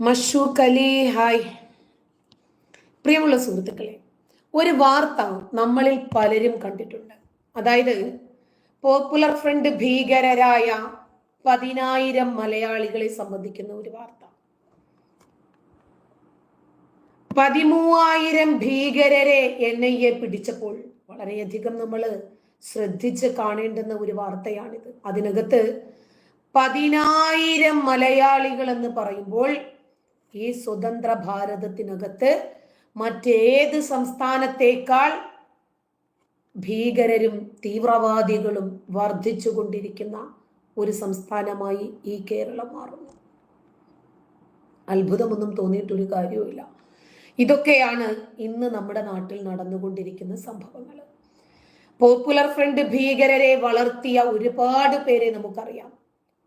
Mashooq Ali hi. പ്രിയമുള്ള സുഹൃത്തുക്കളെ, ഒരു വാർത്ത നമ്മളിൽ പലരും കണ്ടിട്ടുണ്ട്. അതായത് പോപ്പുലർ ഫ്രണ്ട് ഭീകരരായ 10,000 മലയാളികളെ സംബന്ധിക്കുന്ന ഒരു വാർത്ത. 13,000 ഭീകരരെ NIA പിടിച്ചപ്പോൾ വളരെയധികം നമ്മൾ ശ്രദ്ധിച്ച് കാണേണ്ടുന്ന ഒരു വാർത്തയാണിത്. അതിനകത്ത് 10,000 മലയാളികൾ എന്ന് പറയുമ്പോൾ ഈ സ്വതന്ത്ര ഭാരതത്തിനകത്ത് മറ്റേത് സംസ്ഥാനത്തേക്കാൾ ഭീകരരും തീവ്രവാദികളും വർദ്ധിച്ചുകൊണ്ടിരിക്കുന്ന ഒരു സംസ്ഥാനമായി ഈ കേരളം മാറുന്നു. അത്ഭുതമൊന്നും തോന്നിയിട്ടൊരു കാര്യവുമില്ല. ഇതൊക്കെയാണ് ഇന്ന് നമ്മുടെ നാട്ടിൽ നടന്നുകൊണ്ടിരിക്കുന്ന സംഭവങ്ങൾ. പോപ്പുലർ ഫ്രണ്ട് ഭീകരരെ വളർത്തിയ ഒരുപാട് പേരെ നമുക്കറിയാം.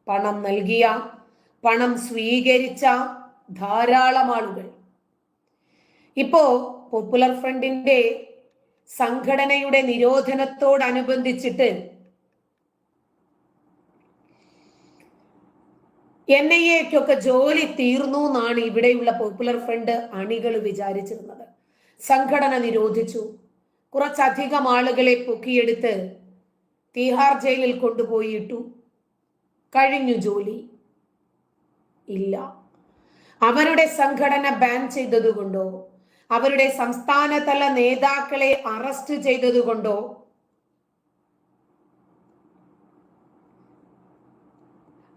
പണം നൽകിയ, പണം സ്വീകരിച്ച ധാരാളം ആളുകൾ. ഇപ്പോ പോപ്പുലർ ഫ്രണ്ടിന്റെ സംഘടനയുടെ നിരോധനത്തോടനുബന്ധിച്ചിട്ട് NIAക്കൊക്കെ ജോലി തീർന്നു എന്നാണ് ഇവിടെയുള്ള പോപ്പുലർ ഫ്രണ്ട് അണികൾ വിചാരിച്ചിരുന്നത്. സംഘടന നിരോധിച്ചു. കുറച്ചധികം ആളുകളെ പൊക്കിയെടുത്ത് തീഹാർ ജയിലിൽ കൊണ്ടുപോയി ഇട്ടു. കഴിഞ്ഞു ജോലി? ഇല്ല. അവരുടെ സംഘടന ബാൻ ചെയ്തതുകൊണ്ടോ അവരുടെ സംസ്ഥാനതല നേതാക്കളെ അറസ്റ്റ് ചെയ്തതുകൊണ്ടോ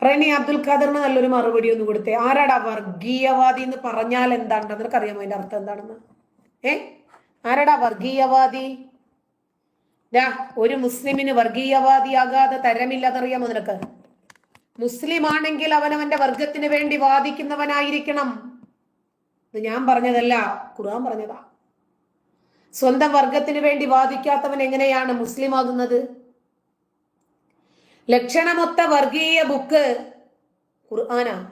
റെനി അബ്ദുൽ ഖാദറിന് നല്ലൊരു മറുപടി ഒന്ന് കൊടുത്തേ. ആരാടാ വർഗീയവാദി എന്ന് പറഞ്ഞാൽ എന്താണെന്ന് നിനക്കറിയാമോ? അതിന്റെ അർത്ഥം എന്താണെന്ന്? ആരാടാ വർഗീയവാദി? ഒരു മുസ്ലിമിന് വർഗീയവാദിയാകാതെ തരമില്ലെന്നറിയാമോ നിനക്ക്? മുസ്ലിം ആണെങ്കിൽ അവനവന്റെ വർഗത്തിന് വേണ്ടി വാദിക്കുന്നവനായിരിക്കണം. ഇത് ഞാൻ പറഞ്ഞതല്ല, ഖുർആൻ പറഞ്ഞതാ. സ്വന്തം വർഗത്തിന് വേണ്ടി വാദിക്കാത്തവൻ എങ്ങനെയാണ് മുസ്ലിം ആകുന്നത്? ലക്ഷണമൊത്ത വർഗീയ ബുക്ക് ഖുർആനാണ്.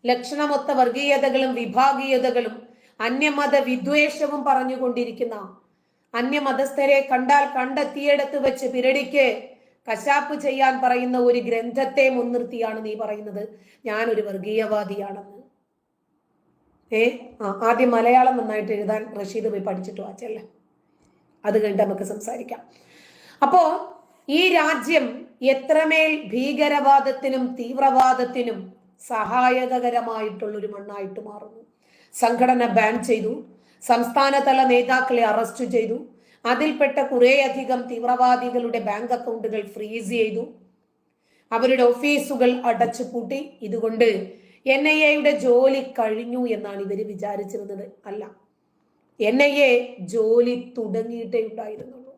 ലക്ഷണമൊത്ത വർഗീയതകളും വിഭാഗീയതകളും അന്യമത വിദ്വേഷവും പറഞ്ഞുകൊണ്ടിരിക്കുന്ന, അന്യമതസ്ഥരെ കണ്ടാൽ കണ്ടെത്തിയെടുത്ത് വെച്ച് പിരടിക്ക് കശാപ്പ് ചെയ്യാൻ പറയുന്ന ഒരു ഗ്രന്ഥത്തെ മുൻനിർത്തിയാണ് നീ പറയുന്നത് ഞാനൊരു വർഗീയവാദിയാണെന്ന്. ആദ്യം മലയാളം നന്നായിട്ട് എഴുതാൻ റഷീദ് പോയി പഠിച്ചിട്ട് വാച്ചല്ല, അത് കഴിഞ്ഞിട്ട് നമുക്ക് സംസാരിക്കാം. അപ്പോ ഈ രാജ്യം എത്രമേൽ ഭീകരവാദത്തിനും തീവ്രവാദത്തിനും സഹായകരമായിട്ടുള്ളൊരു മണ്ണായിട്ട് മാറുന്നു. സംഘടന ബാൻ ചെയ്തു, സംസ്ഥാനതല നേതാക്കളെ അറസ്റ്റ് ചെയ്തു, അതിൽപ്പെട്ട കുറേയധികം തീവ്രവാദികളുടെ ബാങ്ക് അക്കൗണ്ടുകൾ ഫ്രീസ് ചെയ്തു, അവരുടെ ഓഫീസുകൾ അടച്ചുപൂട്ടി. ഇതുകൊണ്ട് NIAയുടെ ജോലി കഴിഞ്ഞു എന്നാണ് ഇവര് വിചാരിച്ചിരുന്നത്. അല്ല, NIA ജോലി തുടങ്ങിയിട്ടേ ഉണ്ടായിരുന്നുള്ളൂ.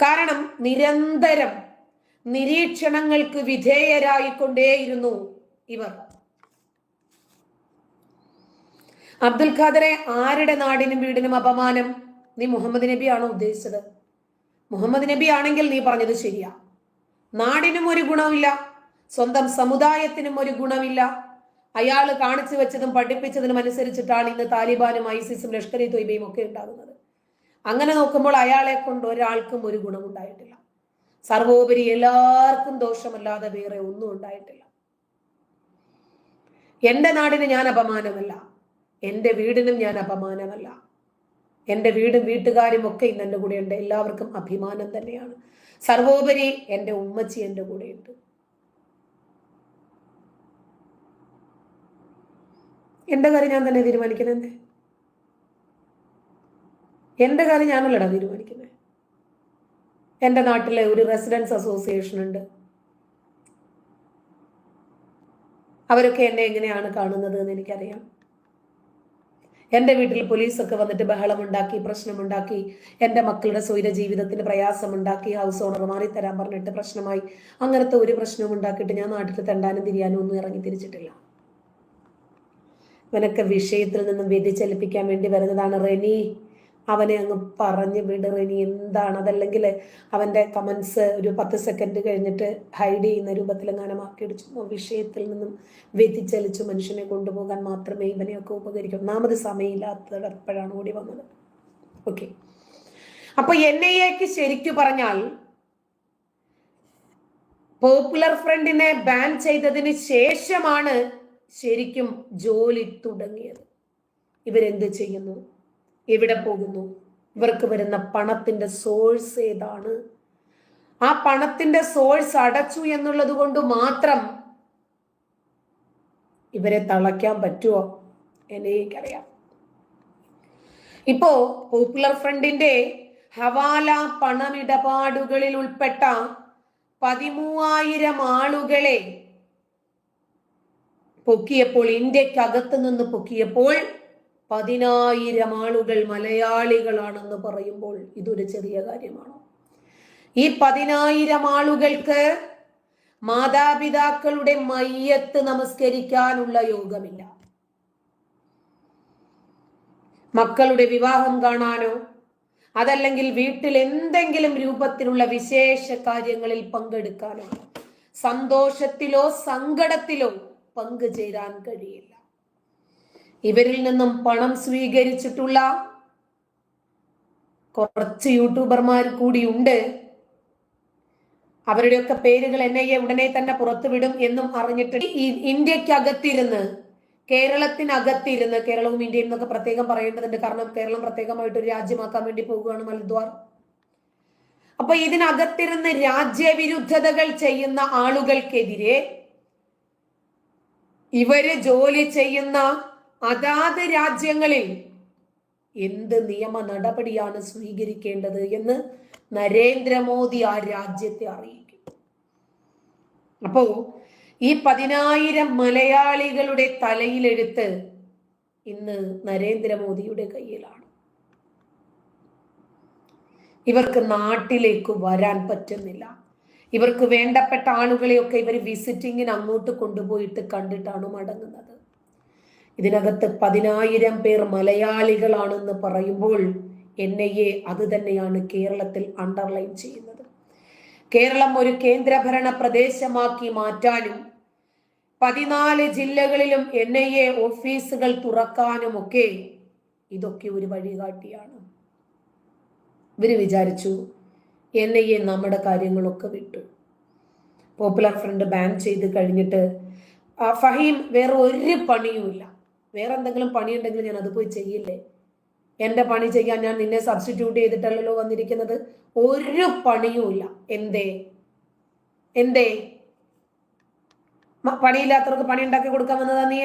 കാരണം നിരന്തരം നിരീക്ഷണങ്ങൾക്ക് വിധേയരായിക്കൊണ്ടേയിരുന്നു ഇവർ. അബ്ദുൽ ഖാദറെ, ആരുടെ നാടിനും വീടിനും അപമാനം? നീ മുഹമ്മദ് നബി ആണോ ഉദ്ദേശിച്ചത്? മുഹമ്മദ് നബി ആണെങ്കിൽ നീ പറഞ്ഞത് ശരിയാ. നാടിനും ഒരു ഗുണമില്ല, സ്വന്തം സമുദായത്തിനും ഒരു ഗുണമില്ല. അയാൾ കാണിച്ചു വെച്ചതും പഠിപ്പിച്ചതിനും അനുസരിച്ചിട്ടാണ് ഇന്ന് താലിബാനും ISISും ലഷ്കർ-ഇ തൊയ്ബയും ഒക്കെ ഉണ്ടാകുന്നത്. അങ്ങനെ നോക്കുമ്പോൾ അയാളെ കൊണ്ട് ഒരാൾക്കും ഒരു ഗുണമുണ്ടായിട്ടില്ല. സർവോപരി എല്ലാവർക്കും ദോഷമല്ലാതെ വേറെ ഒന്നും ഉണ്ടായിട്ടില്ല. എന്റെ നാടിന് ഞാൻ അപമാനമല്ല, എന്റെ വീടിനും ഞാൻ അപമാനമല്ല. എന്റെ വീടും വീട്ടുകാരും ഒക്കെ ഇന്ന് എൻ്റെ കൂടെ ഉണ്ട്. എല്ലാവർക്കും അഭിമാനം തന്നെയാണ്. സർവോപരി എൻ്റെ ഉമ്മച്ചി എൻ്റെ കൂടെയുണ്ട്. എന്റെ കാര്യം ഞാൻ തന്നെ തീരുമാനിക്കുന്നത്. എന്റെ കാര്യം ഞാനല്ലടാ തീരുമാനിക്കുന്നത്. എൻ്റെ നാട്ടിലെ ഒരു റെസിഡൻസ് അസോസിയേഷൻ ഉണ്ട്. അവരൊക്കെ എന്നെ എങ്ങനെയാണ് കാണുന്നത് എന്ന് എനിക്കറിയാം. എൻ്റെ വീട്ടിൽ പോലീസൊക്കെ വന്നിട്ട് ബഹളമുണ്ടാക്കി, പ്രശ്നമുണ്ടാക്കി, എൻ്റെ മക്കളുടെ സ്വൈര ജീവിതത്തിന് പ്രയാസമുണ്ടാക്കി, ഹൗസ് ഓണർ മാറിത്തരാൻ പറഞ്ഞിട്ട് പ്രശ്നമായി. അങ്ങനത്തെ ഒരു പ്രശ്നവും ഉണ്ടാക്കിയിട്ട് ഞാൻ നാട്ടിൽ തെണ്ടാനും തിരിയാനും ഒന്നും ഇറങ്ങി തിരിച്ചിട്ടില്ല. ഇവനൊക്കെ വിഷയത്തിൽ നിന്നും വ്യതിചലിപ്പിക്കാൻ വേണ്ടി വരുന്നതാണ്. റെനി, അവനെ അങ്ങ് പറഞ്ഞു വിട് റെനി. എന്താണ് അതല്ലെങ്കിൽ അവൻ്റെ കമൻസ് ഒരു 10 സെക്കൻഡ് കഴിഞ്ഞിട്ട് ഹൈഡ് ചെയ്യുന്ന രൂപത്തിലെങ്ങാനും ആക്കിയിടിച്ചു. വിഷയത്തിൽ നിന്നും വ്യതിചലിച്ചു മനുഷ്യനെ കൊണ്ടുപോകാൻ മാത്രമേ ഇവനെയൊക്കെ ഉപകരിക്കും. ഒന്നാമത് സമയമില്ലാത്തപ്പോഴാണ് ഓടി വന്നത്. ഓക്കെ, അപ്പൊ NIAക്ക് ശരിക്കു പറഞ്ഞാൽ പോപ്പുലർ ഫ്രണ്ടിനെ ബാൻ ചെയ്തതിന് ശേഷമാണ് ശരിക്കും ജോലി തുടങ്ങിയത്. ഇവരെന്ത് ചെയ്യുന്നു? എവിടെ പോകുന്നു? ഇവർക്ക് വരുന്ന പണത്തിന്റെ സോഴ്സ് ഏതാണ്? ആ പണത്തിന്റെ സോഴ്സ് അടച്ചു എന്നുള്ളത് കൊണ്ട് മാത്രം ഇവരെ തളയ്ക്കാൻ പറ്റുമോ? എനിക്കറിയാം. ഇപ്പോ പോപ്പുലർ ഫ്രണ്ടിന്റെ ഹവാല പണമിടപാടുകളിൽ ഉൾപ്പെട്ട 13,000 ആളുകളെ പൊക്കിയപ്പോൾ, ഇന്ത്യക്കകത്ത് നിന്ന് പൊക്കിയപ്പോൾ 10,000 ആളുകൾ മലയാളികളാണെന്ന് പറയുമ്പോൾ ഇതൊരു ചെറിയ കാര്യമാണോ? ഈ 10,000 ആളുകൾക്ക് മാതാപിതാക്കളുടെ മയ്യത്ത് നമസ്കരിക്കാനുള്ള യോഗമില്ല. മക്കളുടെ വിവാഹം കാണാനോ അതല്ലെങ്കിൽ വീട്ടിൽ എന്തെങ്കിലും രൂപത്തിലുള്ള വിശേഷ കാര്യങ്ങളിൽ പങ്കെടുക്കാനോ സന്തോഷത്തിലോ സങ്കടത്തിലോ പങ്കുചേരാൻ കഴിയില്ല. ഇവരിൽ നിന്നും പണം സ്വീകരിച്ചിട്ടുള്ള കുറച്ച് യൂട്യൂബർമാർ കൂടിയുണ്ട്. അവരുടെയൊക്കെ പേരുകൾ NIA ഉടനെ തന്നെ പുറത്തുവിടും എന്നും അറിഞ്ഞിട്ട് ഇന്ത്യക്കകത്തിരുന്ന്, കേരളത്തിനകത്തിരുന്ന്, കേരളവും ഇന്ത്യയും എന്നൊക്കെ പ്രത്യേകം പറയേണ്ടതുണ്ട്, കാരണം കേരളം പ്രത്യേകമായിട്ട് ഒരു രാജ്യമാക്കാൻ വേണ്ടി പോകുകയാണ് മൽദ്വാർ. അപ്പൊ ഇതിനകത്തിരുന്ന് രാജ്യവിരുദ്ധതകൾ ചെയ്യുന്ന ആളുകൾക്കെതിരെ ഇവര് ജോലി ചെയ്യുന്ന അതാത് രാജ്യങ്ങളിൽ എന്ത് നിയമ നടപടിയാണ് സ്വീകരിക്കേണ്ടത് എന്ന് നരേന്ദ്രമോദി ആ രാജ്യത്തെ അറിയിക്കും. അപ്പോ ഈ 10,000 മലയാളികളുടെ തലയിലെഴുത്ത് ഇന്ന് നരേന്ദ്രമോദിയുടെ കയ്യിലാണ്. ഇവർക്ക് നാട്ടിലേക്ക് വരാൻ പറ്റുന്നില്ല. ഇവർക്ക് വേണ്ടപ്പെട്ട ആളുകളെയൊക്കെ ഇവർ വിസിറ്റിങ്ങിന് അങ്ങോട്ട് കൊണ്ടുപോയിട്ട് കണ്ടിട്ടാണ് മടങ്ങുന്നത്. ഇതിനകത്ത് 10,000 പേർ മലയാളികളാണെന്ന് പറയുമ്പോൾ NIA അത് തന്നെയാണ് കേരളത്തിൽ അണ്ടർലൈൻ ചെയ്യുന്നത്. കേരളം ഒരു കേന്ദ്രഭരണ പ്രദേശമാക്കി മാറ്റാനും 14 ജില്ലകളിലും NIA ഓഫീസുകൾ തുറക്കാനുമൊക്കെ ഇതൊക്കെ ഒരു വഴികാട്ടിയാണ്. ഇവര് വിചാരിച്ചു NIA നമ്മുടെ കാര്യങ്ങളൊക്കെ വിട്ടു. പോപ്പുലർ ഫ്രണ്ട് ബാൻ ചെയ്ത് കഴിഞ്ഞിട്ട് ഫഹീം വേറെ ഒരു പണിയുമില്ല, വേറെ എന്തെങ്കിലും പണിയുണ്ടെങ്കിൽ ഞാൻ അത് പോയി ചെയ്യില്ലേ, എന്റെ പണി ചെയ്യാൻ ഞാൻ നിന്നെ സബ്സ്റ്റിറ്റ്യൂട്ട് ചെയ്തിട്ടല്ലോ വന്നിരിക്കുന്നത്, ഒരു പണിയുമില്ല. എന്തേ പണിയില്ലാത്തവർക്ക് പണി ഉണ്ടാക്കി കൊടുക്കാൻ വന്നതാ നീ?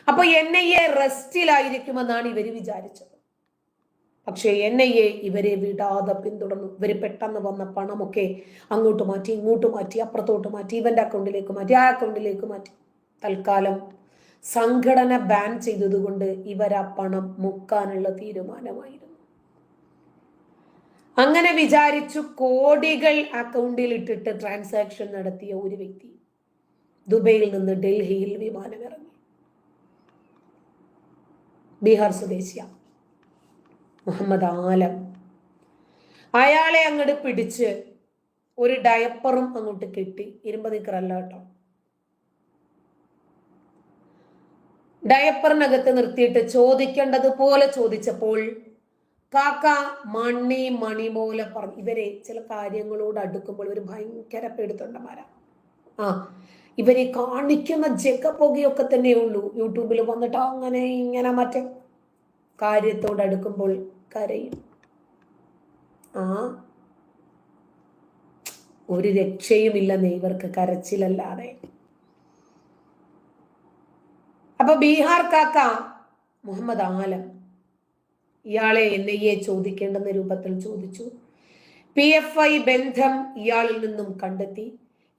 അപ്പൊ NIA റെസ്റ്റിലായിരിക്കുമെന്നാണ് ഇവര് വിചാരിച്ചത്. പക്ഷേ NIA ഇവരെ വിടാതെ പിന്തുടർന്നു. ഇവര് പെട്ടെന്ന് വന്ന പണമൊക്കെ അങ്ങോട്ട് മാറ്റി, ഇങ്ങോട്ട് മാറ്റി, അപ്പുറത്തോട്ട് മാറ്റി, ഇവന്റെ അക്കൗണ്ടിലേക്ക് മാറ്റി, ആ അക്കൗണ്ടിലേക്ക് മാറ്റി. തൽക്കാലം സംഘടന ബാൻ ചെയ്തതുകൊണ്ട് ഇവർ ആ പണം മുക്കാനുള്ള തീരുമാനമായിരുന്നു. അങ്ങനെ വിചാരിച്ചു കോടികൾ അക്കൗണ്ടിൽ ഇട്ടിട്ട് ട്രാൻസാക്ഷൻ നടത്തിയ ഒരു വ്യക്തി ദുബൈയിൽ നിന്ന് ഡൽഹിയിൽ വിമാനമിറങ്ങി. ബീഹാർ സ്വദേശിയ മുഹമ്മദ് ആലം. അയാളെ അങ്ങോട്ട് പിടിച്ച് ഒരു ഡയപ്പറും അങ്ങോട്ട് കെട്ടി, ഇരുമ്പ് നിക്കറല്ല കേട്ടോ, ഡയപ്പറിനകത്ത് നിർത്തിയിട്ട് ചോദിക്കേണ്ടത് പോലെ ചോദിച്ചപ്പോൾ കാക്ക മണി പോലെ പറഞ്ഞു. ഇവരെ ചില കാര്യങ്ങളോട് അടുക്കുമ്പോൾ ഇവർ ഭയങ്കര പേടിത്തൊണ്ടന്മാരാ. ഇവരെ കാണിക്കുന്ന ജഗപ്പൊകയൊക്കെ തന്നെ ഉള്ളൂ. യൂട്യൂബിൽ വന്നിട്ട് അങ്ങനെ ഇങ്ങനെ മറ്റേ കാര്യത്തോട് അടുക്കുമ്പോൾ കരയും. ഒരു രക്ഷയുമില്ലെന്നേ ഇവർക്ക് കരച്ചിലല്ലാതെ. അപ്പൊ ബീഹാർ കാക്ക മുഹമ്മദ് ആലം ഇയാളെ NIA ചോദിക്കേണ്ടെന്ന രൂപത്തിൽ ചോദിച്ചു. PFI ബന്ധം ഇയാളിൽ നിന്നും കണ്ടെത്തി.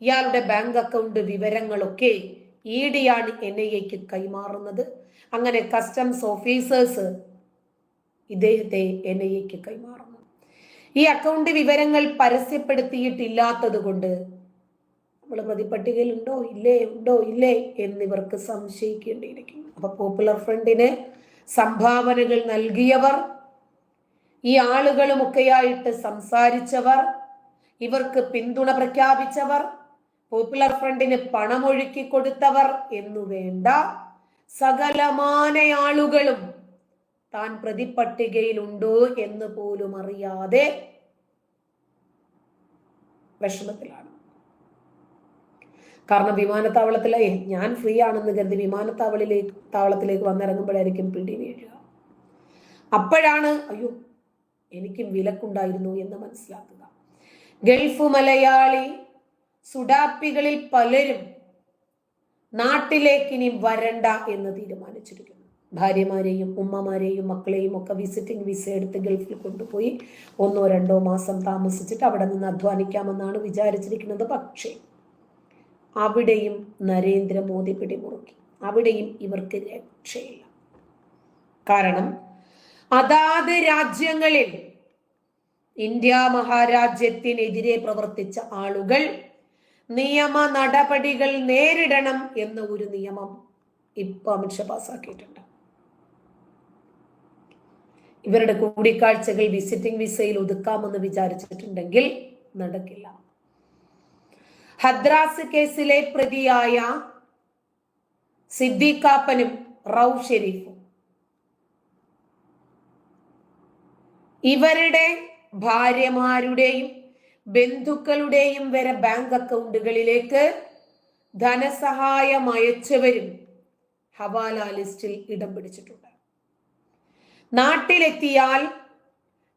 ഇയാളുടെ ബാങ്ക് അക്കൗണ്ട് വിവരങ്ങളൊക്കെ ED ആണ് NIAക്ക് കൈമാറുന്നത്. അങ്ങനെ കസ്റ്റംസ് ഓഫീസേഴ്സ് ഇദ്ദേഹത്തെ NIAക്ക് കൈമാറുന്നു. ഈ അക്കൗണ്ട് വിവരങ്ങൾ പരസ്യപ്പെടുത്തിയിട്ടില്ലാത്തത് കൊണ്ട് നമ്മൾ പ്രതിപട്ടികയിൽ ഉണ്ടോ ഇല്ലേ എന്നിവർക്ക് സംശയിക്കേണ്ടിയിരിക്കുന്നു. അപ്പൊ പോപ്പുലർ ഫ്രണ്ടിന് സംഭാവനകൾ നൽകിയവർ, ഈ ആളുകളുമൊക്കെയായിട്ട് സംസാരിച്ചവർ, ഇവർക്ക് പിന്തുണ പ്രഖ്യാപിച്ചവർ, പോപ്പുലർ ഫ്രണ്ടിന് പണമൊഴുക്കി കൊടുത്തവർ എന്നുവേണ്ട സകലമാന ആളുകളും താൻ പ്രതിപട്ടികയിലുണ്ടോ എന്ന് പോലും അറിയാതെ വിഷമത്തിലാണ്. കാരണം വിമാനത്താവളത്തിലെ ഞാൻ ഫ്രീ ആണെന്ന് കരുതി താവളത്തിലേക്ക് വന്നിറങ്ങുമ്പോഴായിരിക്കും പിടി വീഴുക. അപ്പോഴാണ് അയ്യോ എനിക്കും വിലക്കുണ്ടായിരുന്നു എന്ന് മനസ്സിലാക്കുക. ഗൾഫ് മലയാളി സുഡാപ്പികളിൽ പലരും നാട്ടിലേക്ക് ഇനി വരണ്ട എന്ന് തീരുമാനിച്ചിരിക്കുന്നു. ഭാര്യമാരെയും ഉമ്മമാരെയും മക്കളെയും ഒക്കെ വിസിറ്റിംഗ് വിസ എടുത്ത് ഗൾഫിൽ കൊണ്ടുപോയി 1-2 മാസം താമസിച്ചിട്ട് അവിടെ നിന്ന് അധ്വാനിക്കാമെന്നാണ് വിചാരിച്ചിരിക്കുന്നത്. പക്ഷേ അവിടെയും നരേന്ദ്രമോദി പിടിമുറുക്കി. അവിടെയും ഇവർക്ക് രക്ഷയില്ല. കാരണം അതാത് രാജ്യങ്ങളിൽ ഇന്ത്യ മഹാരാജ്യത്തിനെതിരെ പ്രവർത്തിച്ച ആളുകൾ നിയമ നടപടികൾ നേരിടണം എന്ന ഒരു നിയമം ഇപ്പൊ അമിത്ഷാ പാസ്സാക്കിയിട്ടുണ്ട്. ഇവരുടെ കൂടിക്കാഴ്ചകൾ വിസിറ്റിംഗ് വിസയിൽ ഒതുക്കാമെന്ന് വിചാരിച്ചിട്ടുണ്ടെങ്കിൽ നടക്കില്ല. ഹദ്രാസ് കേസിലെ പ്രതിയായ സിദ്ദീഖാപ്പനും റൌഫ് ഷെരീഫും ഇവരുടെ ഭാര്യമാരുടെയും ബന്ധുക്കളുടെയും വരെ ബാങ്ക് അക്കൗണ്ടുകളിലേക്ക് ധനസഹായം അയച്ചവരും ഹവാല ലിസ്റ്റിൽ ഇടം പിടിച്ചിട്ടുണ്ട്. നാട്ടിലെത്തിയാൽ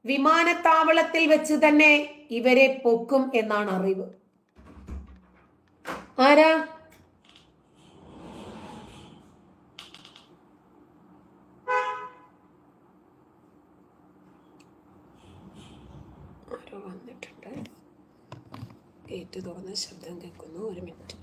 വിമാനത്താവളത്തിൽ വെച്ച് തന്നെ ഇവരെ പൊക്കും എന്നാണ് അറിവ്. ആരാ? ആരോ വന്നിട്ടുണ്ട്. ഗേറ്റ് തുറന്ന ശബ്ദം കേൾക്കുന്നു. ഒരു മിനിറ്റ്.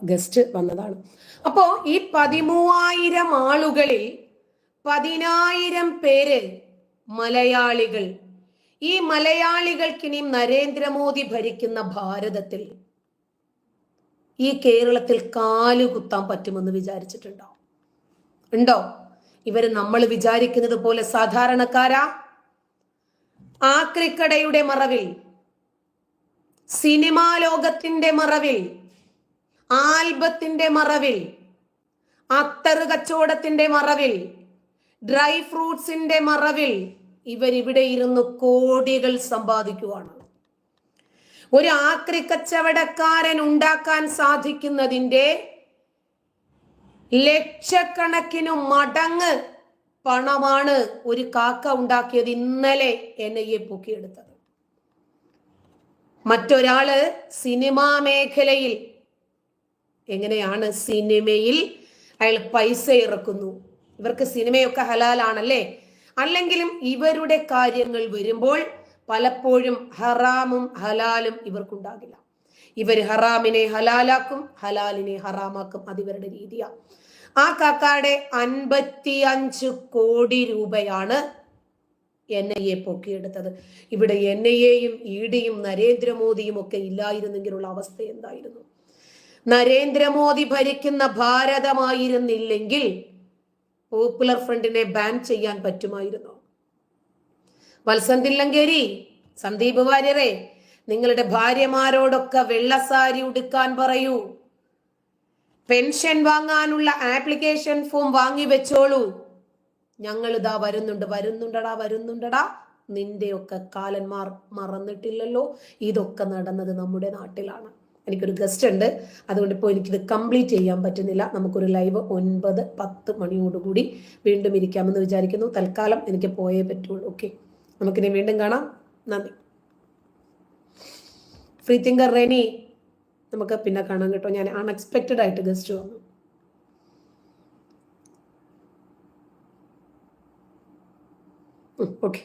ഗസ്റ്റ് വന്നതാണ്. അപ്പോ ഈ 13,000 ആളുകളിൽ 10,000 പേര് മലയാളികൾ. ഈ മലയാളികൾക്കിനിയും നരേന്ദ്രമോദി ഭരിക്കുന്ന ഭാരതത്തിൽ, ഈ കേരളത്തിൽ കാലുകുത്താൻ പറ്റുമെന്ന് വിചാരിച്ചിട്ടുണ്ടോ? ഉണ്ടോ? ഇവര് നമ്മൾ വിചാരിക്കുന്നത് പോലെ സാധാരണക്കാരാ? ആക്രിക്കടയുടെ മറവിൽ, സിനിമാ ലോകത്തിന്റെ മറവിൽ, ആൽബത്തിന്റെ മറവിൽ, അത്തറ് കച്ചവടത്തിന്റെ മറവിൽ, ഡ്രൈ ഫ്രൂട്ട്സിന്റെ മറവിൽ ഇവരിവിടെ ഇരുന്ന് കോടികൾ സമ്പാദിക്കുവാണ്. ഒരു ആക്രി കച്ചവടക്കാരൻ ഉണ്ടാക്കാൻ സാധിക്കുന്നതിന്റെ ലക്ഷക്കണക്കിന് മടങ്ങ് പണമാണ് ഒരു കാക്ക ഉണ്ടാക്കിയത്. ഇന്നലെ NIA പൊക്കിയെടുത്തത്. മറ്റൊരാള് സിനിമാ മേഖലയിൽ എങ്ങനെയാണ് സിനിമയിൽ അയാൾ പൈസ ഇറക്കുന്നു. ഇവർക്ക് സിനിമയൊക്കെ ഹലാലാണല്ലേ. അല്ലെങ്കിലും ഇവരുടെ കാര്യങ്ങൾ വരുമ്പോൾ പലപ്പോഴും ഹറാമും ഹലാലും ഇവർക്കുണ്ടാകില്ല. ഇവർ ഹറാമിനെ ഹലാലാക്കും, ഹലാലിനെ ഹറാമാക്കും. അത് ഇവരുടെ രീതിയാണ്. ആ കാക്കയുടെ 55 കോടി രൂപയാണ് NIA പൊക്കിയെടുത്തത്. ഇവിടെ NIAയും EDയും നരേന്ദ്രമോദിയും ഒക്കെ ഇല്ലായിരുന്നെങ്കിലുള്ള അവസ്ഥ എന്തായിരുന്നു? നരേന്ദ്രമോദി ഭരിക്കുന്ന ഭാരതമായിരുന്നില്ലെങ്കിൽ പോപ്പുലർ ഫ്രണ്ടിനെ ബാൻ ചെയ്യാൻ പറ്റുമായിരുന്നു. വത്സന്തില്ലങ്കേരി, സന്ദീപ് വാര്യരെ, നിങ്ങളുടെ ഭാര്യമാരോടൊക്കെ വെള്ളസാരി ഉടുക്കാൻ പറയൂ. പെൻഷൻ വാങ്ങാനുള്ള ആപ്ലിക്കേഷൻ ഫോം വാങ്ങി വെച്ചോളൂ. ഞങ്ങൾ ഇതാ വരുന്നുണ്ടടാ. നിന്റെയൊക്കെ കാലന്മാർ മറന്നിട്ടില്ലല്ലോ. ഇതൊക്കെ നടന്നത് നമ്മുടെ നാട്ടിലാണ്. എനിക്കൊരു ഗസ്റ്റ് ഉണ്ട്, അതുകൊണ്ട് ഇപ്പോൾ എനിക്കിത് കംപ്ലീറ്റ് ചെയ്യാൻ പറ്റുന്നില്ല. നമുക്കൊരു ലൈവ് 9-10 മണിയോടുകൂടി വീണ്ടും ഇരിക്കാമെന്ന് വിചാരിക്കുന്നു. തൽക്കാലം എനിക്ക് പോയേ പറ്റുള്ളൂ. ഓക്കെ, നമുക്കിനി വീണ്ടും കാണാം. നന്ദി. ഫ്രീ തിങ്കർ റെനി, നമുക്ക് പിന്നെ കാണാം കേട്ടോ. ഞാൻ അൺഎക്സ്പെക്റ്റഡ് ആയിട്ട് ഗസ്റ്റ് വന്നു. ഓക്കെ.